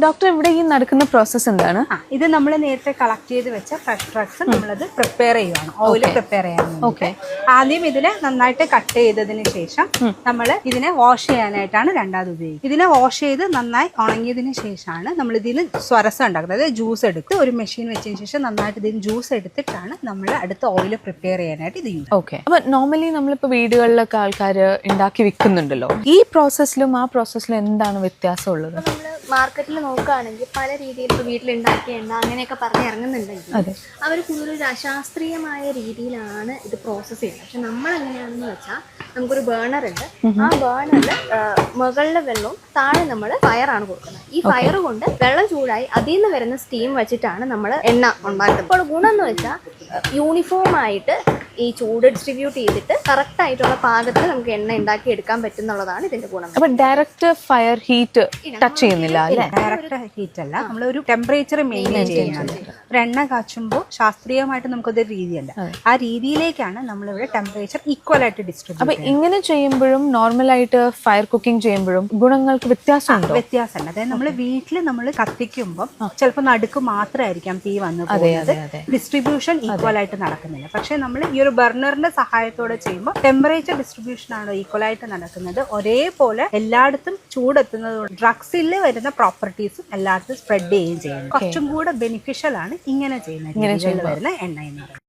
Doctor, ഇവിടെ ഈ നടക്കുന്ന പ്രോസസ്സ് എന്താണ്? ഇത് നമ്മൾ നേരത്തെ കളക്ട് ചെയ്ത് വെച്ച ഫ്രഷ് ഡ്രഗ്സ് നമ്മളത് പ്രിപ്പയർ ചെയ്യുവാണ്, ഓയിൽ പ്രിപ്പയർ ചെയ്യാൻ. ആദ്യം ഇതിനെ നന്നായിട്ട് കട്ട് ചെയ്തതിന് ശേഷം നമ്മൾ ഇതിനെ വാഷ് ചെയ്യാനായിട്ടാണ് രണ്ടാമത് ഉപയോഗിക്കുന്നത്. ഇതിനെ വാഷ് ചെയ്ത് നന്നായി ഉണങ്ങിയതിന് ശേഷമാണ് നമ്മൾ ഇതിന് സ്വരസം ഉണ്ടാക്കുന്നത്. അതായത് ജ്യൂസ് എടുത്ത് ഒരു മെഷീൻ വെച്ചതിന് ശേഷം നന്നായിട്ട് ഇതിന് ജ്യൂസ് എടുത്തിട്ടാണ് നമ്മൾ അടുത്ത ഓയിൽ പ്രിപ്പയർ ചെയ്യാനായിട്ട് ഇത് യൂസ്. ഓക്കെ. അപ്പൊ നോർമലി നമ്മളിപ്പോ വീടുകളിലൊക്കെ ആൾക്കാർ ഉണ്ടാക്കി വിൽക്കുന്നുണ്ടല്ലോ, ഈ പ്രോസസ്സിലും ആ പ്രോസസ്സിലും എന്താണ് വ്യത്യാസം ഉള്ളത്? മാർക്കറ്റിൽ നോക്കുകയാണെങ്കിൽ പല രീതിയിൽ ഇപ്പോൾ വീട്ടിലുണ്ടാക്കിയ എണ്ണ അങ്ങനെയൊക്കെ പറഞ്ഞ് ഇറങ്ങുന്നുണ്ടെങ്കിൽ അവർ കൂടുതൽ അശാസ്ത്രീയമായ രീതിയിലാണ് ഇത് പ്രോസസ്സ് ചെയ്യുന്നത്. പക്ഷെ നമ്മൾ എങ്ങനെയാണെന്ന് വെച്ചാൽ നമുക്കൊരു ബേണർ ഉണ്ട്. ആ ബേണറിൽ മുകളിലെ വെള്ളവും താഴെ നമ്മൾ ഫയറാണ് കൊടുക്കുന്നത്. ഈ ഫയർ കൊണ്ട് വെള്ളം ചൂടായി അതിൽ നിന്ന് വരുന്ന സ്റ്റീം വെച്ചിട്ടാണ് നമ്മൾ എണ്ണ ഉണ്ടാക്കുന്നത്. അപ്പോൾ ഗുണം എന്ന് വെച്ചാൽ യൂണിഫോം ആയിട്ട് ഈ ചൂട് ഡിസ്ട്രിബ്യൂട്ട് ചെയ്തിട്ട് കറക്റ്റ് ആയിട്ടുള്ള പാകത്തിൽ നമുക്ക് എണ്ണ ഉണ്ടാക്കി എടുക്കാൻ പറ്റുന്നുള്ളതാണ് ഇതിന്റെ ഗുണം. അപ്പൊ ഡയറക്റ്റ് ഫയർ ഹീറ്റ് ടച്ച് ചെയ്യുന്നില്ല അല്ലേ? ഡയറക്റ്റ് ഹീറ്റ് അല്ല, നമ്മൾ ഒരു ടെമ്പറേച്ചർ മെയിൻറ്റെയിൻ ചെയ്യുന്നത്. ഒരു എണ്ണ കാച്ചുമ്പോൾ ശാസ്ത്രീയമായിട്ട് നമുക്കതൊരു രീതിയല്ല, ആ രീതിയിലേക്കാണ് നമ്മളിവിടെ ടെമ്പറേച്ചർ ഈക്വൽ ആയിട്ട് ഡിസ്ട്രിബ്യൂട്ട്. അപ്പൊ ഇങ്ങനെ ചെയ്യുമ്പോഴും നോർമലായിട്ട് ഫയർ കുക്കിംഗ് ചെയ്യുമ്പോഴും ഗുണങ്ങൾക്ക് വ്യത്യാസമുണ്ടോ? വ്യത്യാസമുണ്ട്. അതായത് നമ്മൾ വീട്ടിൽ നമ്മൾ കത്തിക്കുമ്പോൾ ചിലപ്പോൾ നടുക്ക് മാത്രമായിരിക്കാം തീ വന്നു പോകുന്നത്, ഡിസ്ട്രിബ്യൂഷൻ ഈക്വൽ ആയിട്ട് നടക്കുന്നില്ല. പക്ഷെ നമ്മൾ ഈ ഒരു ബർണറിന്റെ സഹായത്തോടെ ചെയ്യുമ്പോൾ ടെമ്പറേച്ചർ ഡിസ്ട്രിബ്യൂഷൻ ആണ് ഈക്വൽ ആയിട്ട് നടക്കുന്നത്. ഒരേപോലെ എല്ലായിടത്തും ചൂടെത്തുന്നത് ഡ്രഗ്സിൽ വരുന്ന പ്രോപ്പർട്ടീസും എല്ലായിടത്തും സ്പ്രെഡ് ചെയ്യുകയും ചെയ്യുന്നു. കുറച്ചും കൂടെ ബെനിഫിഷ്യൽ ആണ് ഇങ്ങനെ ചെയ്യുന്നത് വരുന്ന എണ്ണ എന്ന് പറയുന്നത്.